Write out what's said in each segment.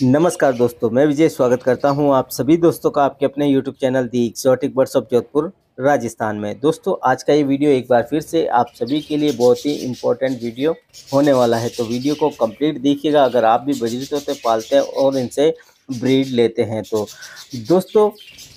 नमस्कार दोस्तों, मैं विजय स्वागत करता हूं आप सभी दोस्तों का आपके अपने YouTube channel the exotic birds of Jodhpur Rajasthan में। दोस्तों, आज का ये वीडियो एक बार फिर से आप सभी के लिए बहुत ही इम्पोर्टेंट वीडियो होने वाला है, तो वीडियो को कंप्लीट देखिएगा। अगर आप भी बजरी तोते पालते हैं और इनसे ब्रीड लेते हैं तो दोस्तों,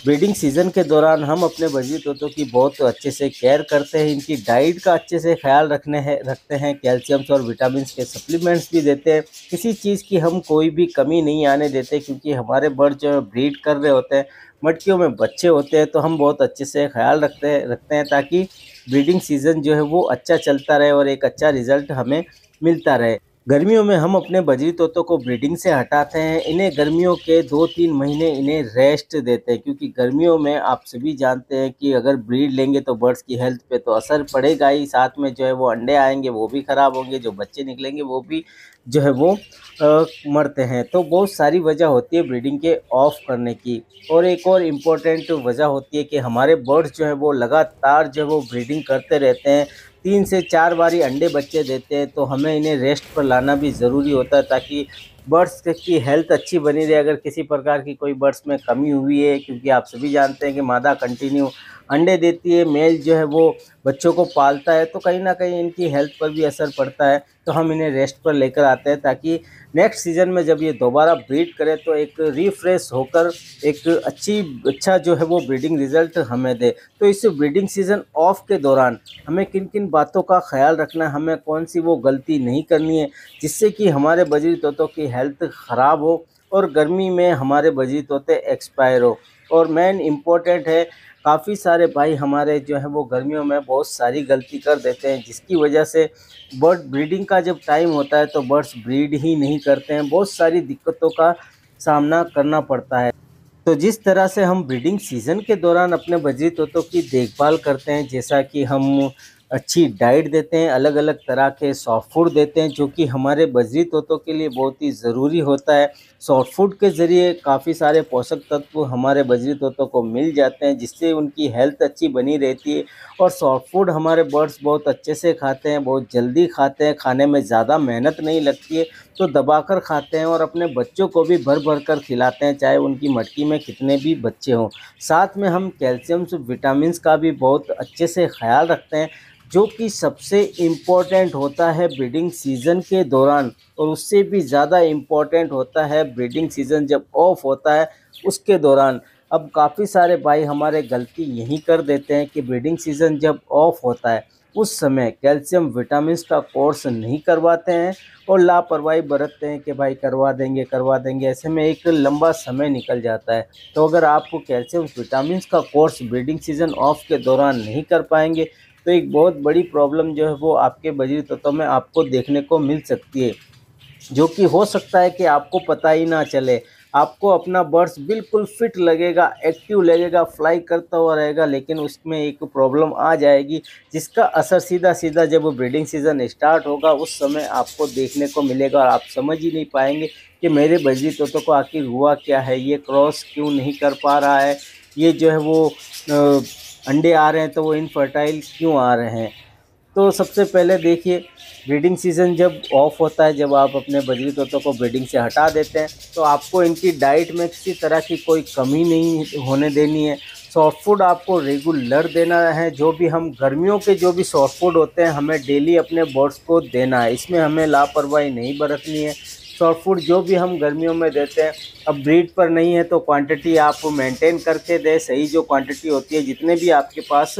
ब्रीडिंग सीजन के दौरान हम अपने बजरी तोतों की बहुत अच्छे से केयर करते हैं, इनकी डाइट का अच्छे से ख्याल रखते हैं, कैल्शियम्स और विटामिन के सप्लीमेंट्स भी देते हैं। किसी चीज़ की हम कोई भी कमी नहीं आने देते, क्योंकि हमारे बर्ड जो ब्रीड कर रहे होते हैं, मटकियों में बच्चे होते हैं, तो हम बहुत अच्छे से ख्याल रखते हैं ताकि ब्रीडिंग सीजन जो है वो अच्छा चलता रहे और एक अच्छा रिजल्ट हमें मिलता रहे। गर्मियों में हम अपने बजरी तोतों को ब्रीडिंग से हटाते हैं। इन्हें गर्मियों के 2-3 महीने इन्हें रेस्ट देते हैं, क्योंकि गर्मियों में आप सभी जानते हैं कि अगर ब्रीड लेंगे तो बर्ड्स की हेल्थ पे तो असर पड़ेगा ही, साथ में जो है वो अंडे आएंगे वो भी ख़राब होंगे, जो बच्चे निकलेंगे वो भी जो है वो मरते हैं। तो बहुत सारी वजह होती है ब्रीडिंग के ऑफ करने की। और एक और इम्पोर्टेंट वजह होती है कि हमारे बर्ड्स जो है वो लगातार जो है वो ब्रीडिंग करते रहते हैं, 3 से 4 बारी अंडे बच्चे देते हैं, तो हमें इन्हें रेस्ट पर लाना भी ज़रूरी होता है ताकि बर्ड्स की हेल्थ अच्छी बनी रहे। अगर किसी प्रकार की कोई बर्ड्स में कमी हुई है, क्योंकि आप सभी जानते हैं कि मादा कंटिन्यू अंडे देती है, मेल जो है वो बच्चों को पालता है, तो कहीं ना कहीं इनकी हेल्थ पर भी असर पड़ता है। तो हम इन्हें रेस्ट पर लेकर आते हैं ताकि नेक्स्ट सीज़न में जब ये दोबारा ब्रीड करें तो एक रिफ्रेश होकर एक अच्छा जो है वो ब्रीडिंग रिजल्ट हमें दे। तो इस ब्रीडिंग सीज़न ऑफ के दौरान हमें किन किन बातों का ख्याल रखना है, हमें कौन सी वो गलती नहीं करनी है जिससे कि हमारे बजरी तोतों की हेल्थ ख़राब हो और गर्मी में हमारे बजरी तोते एक्सपायर हो। और मेन इम्पोर्टेंट है, काफ़ी सारे भाई हमारे जो है वो गर्मियों में बहुत सारी गलती कर देते हैं, जिसकी वजह से बर्ड ब्रीडिंग का जब टाइम होता है तो बर्ड्स ब्रीड ही नहीं करते हैं। बहुत सारी दिक्कतों का सामना करना पड़ता है। तो जिस तरह से हम ब्रीडिंग सीज़न के दौरान अपने बजरी तोतों की देखभाल करते हैं, जैसा कि हम अच्छी डाइट देते हैं, अलग अलग तरह के सॉफ्ट फूड देते हैं, जो कि हमारे बजरी तोतों के लिए बहुत ही ज़रूरी होता है। सॉफ्ट फूड के ज़रिए काफ़ी सारे पोषक तत्व हमारे बजरी तोतों को मिल जाते हैं, जिससे उनकी हेल्थ अच्छी बनी रहती है। और सॉफ्ट फूड हमारे बर्ड्स बहुत अच्छे से खाते हैं, बहुत जल्दी खाते हैं, खाने में ज़्यादा मेहनत नहीं लगती है, तो दबाकर खाते हैं और अपने बच्चों को भी भर भर कर खिलाते हैं, चाहे उनकी मटकी में कितने भी बच्चे हों। साथ में हम कैल्शियम्स विटामिन्स का भी बहुत अच्छे से ख्याल रखते हैं, जो कि सबसे इम्पोर्टेंट होता है ब्रीडिंग सीज़न के दौरान, और उससे भी ज़्यादा इम्पोर्टेंट होता है ब्रीडिंग सीज़न जब ऑफ होता है उसके दौरान। अब काफ़ी सारे भाई हमारे गलती यही कर देते हैं कि ब्रीडिंग सीज़न जब ऑफ होता है उस समय कैल्शियम विटामिन्स का कोर्स नहीं करवाते हैं और लापरवाही बरतते हैं कि भाई करवा देंगे, ऐसे में एक लंबा समय निकल जाता है। तो अगर आप कैल्शियम विटामिन्स का कोर्स ब्रीडिंग सीज़न ऑफ के दौरान नहीं कर पाएंगे तो एक बहुत बड़ी प्रॉब्लम जो है वो आपके बजरी तोतों में आपको देखने को मिल सकती है, जो कि हो सकता है कि आपको पता ही ना चले। आपको अपना बर्ड्स बिल्कुल फिट लगेगा, एक्टिव लगेगा, फ्लाई करता हुआ रहेगा, लेकिन उसमें एक प्रॉब्लम आ जाएगी जिसका असर सीधा सीधा जब ब्रीडिंग सीज़न स्टार्ट होगा उस समय आपको देखने को मिलेगा, और आप समझ ही नहीं पाएंगे कि मेरे बजरी तोतों को आखिर हुआ क्या है, ये क्रॉस क्यों नहीं कर पा रहा है, ये जो है वो अंडे आ रहे हैं तो वो इनफर्टाइल क्यों आ रहे हैं। तो सबसे पहले देखिए, ब्रीडिंग सीज़न जब ऑफ होता है, जब आप अपने बजरी तोतों को ब्रीडिंग से हटा देते हैं, तो आपको इनकी डाइट में किसी तरह की कोई कमी नहीं होने देनी है। सॉफ्ट फूड आपको रेगुलर देना है। जो भी हम गर्मियों के जो भी सॉफ्ट फूड होते हैं हमें डेली अपने बर्ड्स को देना है, इसमें हमें लापरवाही नहीं बरतनी है। सॉफ्ट फूड जो भी हम गर्मियों में देते हैं, अब ब्रीड पर नहीं है तो क्वांटिटी आप मेंटेन करके दें, सही जो क्वांटिटी होती है जितने भी आपके पास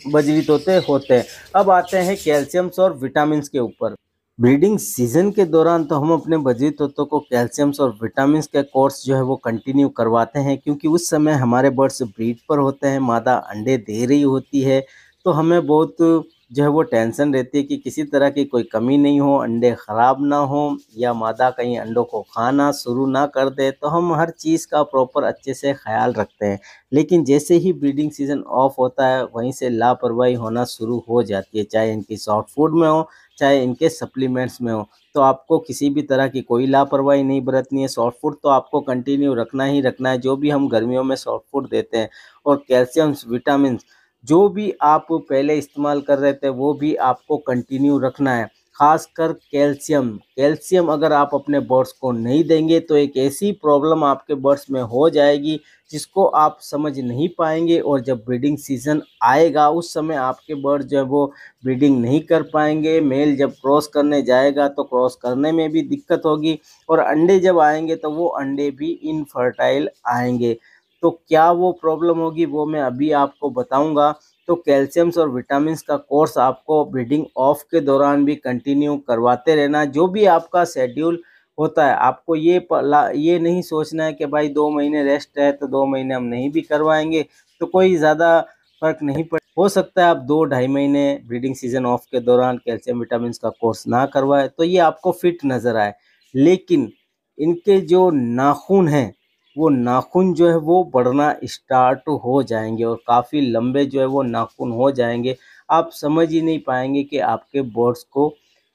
बजरी तोते होते हैं। अब आते हैं कैल्शियम्स और विटामिन्स के ऊपर। ब्रीडिंग सीजन के दौरान तो हम अपने बजरी तोतों को कैल्शियम्स और विटामिन्स के कोर्स जो है वो कंटिन्यू करवाते हैं, क्योंकि उस समय हमारे बर्ड्स ब्रीड पर होते हैं, मादा अंडे दे रही होती है, तो हमें बहुत जो है वो टेंशन रहती है कि किसी तरह की कोई कमी नहीं हो, अंडे ख़राब ना हो या मादा कहीं अंडों को खाना शुरू ना कर दे। तो हम हर चीज़ का प्रॉपर अच्छे से ख्याल रखते हैं, लेकिन जैसे ही ब्रीडिंग सीज़न ऑफ होता है वहीं से लापरवाही होना शुरू हो जाती है, चाहे इनकी सॉफ्ट फूड में हो चाहे इनके सप्लीमेंट्स में हो। तो आपको किसी भी तरह की कोई लापरवाही नहीं बरतनी है। सॉफ्ट फूड तो आपको कंटिन्यू रखना ही रखना है, जो भी हम गर्मियों में सॉफ्ट फूड देते हैं, और कैल्शियम्स विटामिन जो भी आप पहले इस्तेमाल कर रहे थे वो भी आपको कंटिन्यू रखना है। खासकर कैल्शियम अगर आप अपने बर्ड्स को नहीं देंगे तो एक ऐसी प्रॉब्लम आपके बर्ड्स में हो जाएगी जिसको आप समझ नहीं पाएंगे, और जब ब्रीडिंग सीजन आएगा उस समय आपके बर्ड जो है वो ब्रीडिंग नहीं कर पाएंगे। मेल जब क्रॉस करने जाएगा तो क्रॉस करने में भी दिक्कत होगी, और अंडे जब आएंगे तो वो अंडे भी इनफर्टाइल आएंगे। तो क्या वो प्रॉब्लम होगी वो मैं अभी आपको बताऊंगा। तो कैल्शियम्स और विटामिन्स का कोर्स आपको ब्रीडिंग ऑफ के दौरान भी कंटिन्यू करवाते रहना। जो भी आपका शेड्यूल होता है आपको ये नहीं सोचना है कि भाई 2 महीने रेस्ट है तो 2 महीने हम नहीं भी करवाएंगे, तो कोई ज़्यादा फर्क नहीं पड़े। हो सकता है आप 2-2.5 महीने ब्रीडिंग सीजन ऑफ के दौरान कैल्शियम विटामिन्स का कोर्स ना करवाए तो ये आपको फिट नज़र आए, लेकिन इनके जो नाखून हैं वो नाखून जो है वो बढ़ना स्टार्ट हो जाएंगे और काफ़ी लंबे जो है वो नाखून हो जाएंगे। आप समझ ही नहीं पाएंगे कि आपके बर्ड्स को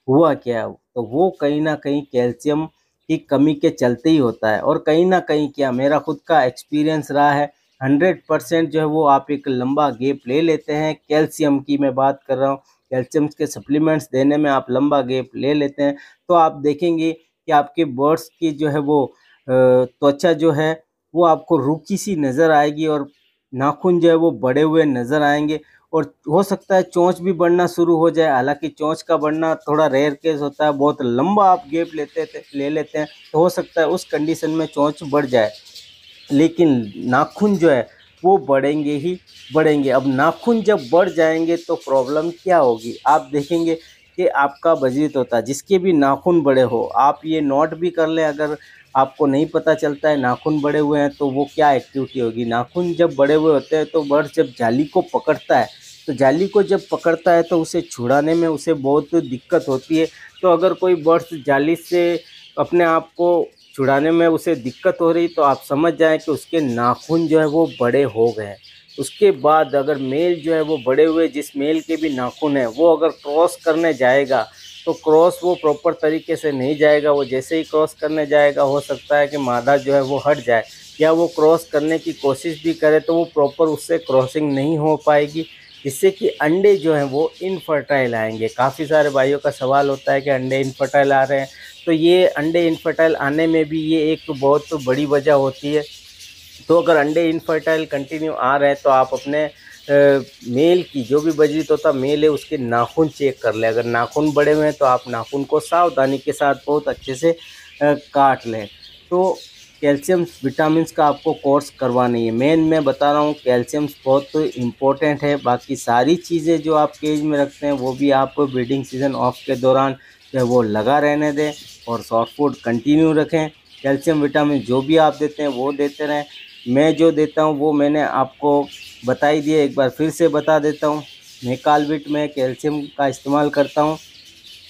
हुआ क्या है। तो वो कहीं ना कहीं कैल्शियम की कमी के चलते ही होता है। और कहीं ना कहीं क्या मेरा खुद का एक्सपीरियंस रहा है, 100% जो है वो आप एक लंबा गैप ले लेते हैं। कैल्शियम की मैं बात कर रहा हूँ, कैल्शियम के सप्लीमेंट्स देने में आप लंबा गैप ले लेते हैं तो आप देखेंगे कि आपके बर्ड्स की जो है वो त्वचा जो है वो आपको रूखी सी नज़र आएगी और नाखून जो है वो बड़े हुए नज़र आएंगे। और हो सकता है चोंच भी बढ़ना शुरू हो जाए। हालांकि चोंच का बढ़ना थोड़ा रेयर केस होता है, बहुत लंबा आप गैप ले लेते हैं तो हो सकता है उस कंडीशन में चोंच बढ़ जाए, लेकिन नाखून जो है वो बढ़ेंगे ही बढ़ेंगे। अब नाखून जब बढ़ जाएंगे तो प्रॉब्लम क्या होगी, आप देखेंगे कि आपका बजरी तोता जिसके भी नाखून बड़े हो, आप ये नोट भी कर लें, अगर आपको नहीं पता चलता है नाखून बड़े हुए हैं तो वो क्या एक्टिविटी होगी। नाखून जब बड़े हुए होते हैं तो बर्ड जब जाली को पकड़ता है, तो जाली को जब पकड़ता है तो उसे छुड़ाने में उसे बहुत दिक्कत होती है। तो अगर कोई बर्ड जाली से अपने आप को छुड़ाने में उसे दिक्कत हो रही तो आप समझ जाएं कि उसके नाखून जो है वो बड़े हो गए। उसके बाद अगर मेल जो है वो बड़े हुए, जिस मेल के भी नाखून है वो अगर क्रॉस करने जाएगा तो क्रॉस वो प्रॉपर तरीके से नहीं जाएगा। वो जैसे ही क्रॉस करने जाएगा हो सकता है कि मादा जो है वो हट जाए, या वो क्रॉस करने की कोशिश भी करे तो वो प्रॉपर उससे क्रॉसिंग नहीं हो पाएगी, जिससे कि अंडे जो हैं वो इनफर्टाइल आएंगे। काफ़ी सारे भाइयों का सवाल होता है कि अंडे इनफर्टाइल आ रहे हैं, तो ये अंडे इनफर्टाइल आने में भी ये एक बहुत बड़ी वजह होती है। तो अगर अंडे इनफर्टाइल कंटिन्यू आ रहे हैं तो आप अपने मेल की जो भी बजरी तोता मेल है उसके नाखून चेक कर लें। अगर नाखून बड़े हुए हैं तो आप नाखून को सावधानी के साथ बहुत अच्छे से काट लें। तो कैल्शियम विटामिन्स का आपको कोर्स करवानी है। मैं बता रहा हूँ कैल्शियम बहुत इम्पोर्टेंट है। बाकी सारी चीज़ें जो आप केज में रखते हैं वो भी आप ब्रीडिंग सीजन ऑफ के दौरान जो है वो लगा रहने दें और सॉफ्ट फूड कंटिन्यू रखें। कैल्शियम विटामिन जो भी आप देते हैं वो देते रहें। मैं जो देता हूँ वो मैंने आपको बता ही दिया, एक बार फिर से बता देता हूँ। मैं कालविट में कैल्शियम का इस्तेमाल करता हूँ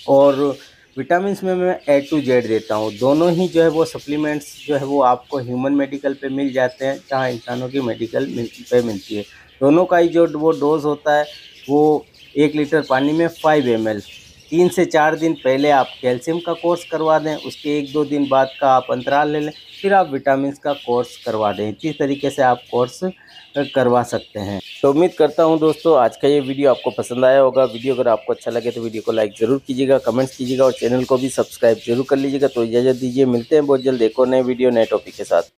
और विटामिन्स में मैं A to Z देता हूँ। दोनों ही जो है वो सप्लीमेंट्स जो है वो आपको ह्यूमन मेडिकल पे मिल जाते हैं, जहाँ इंसानों की मेडिकल पे मिलती है। दोनों का ही जो वो डोज होता है वो 1 लीटर पानी में 5 ml। 3 से 4 दिन पहले आप कैल्शियम का कोर्स करवा दें, उसके 1-2 दिन बाद का आप अंतराल ले लें, फिर आप विटामिन्स का कोर्स करवा दें। इस तरीके से आप कोर्स करवा सकते हैं। तो उम्मीद करता हूं दोस्तों आज का ये वीडियो आपको पसंद आया होगा। वीडियो अगर आपको अच्छा लगे तो वीडियो को लाइक ज़रूर कीजिएगा, कमेंट्स कीजिएगा और चैनल को भी सब्सक्राइब जरूर कर लीजिएगा। तो इजाज़त दीजिए, मिलते हैं बहुत जल्द एक और नए वीडियो नए टॉपिक के साथ।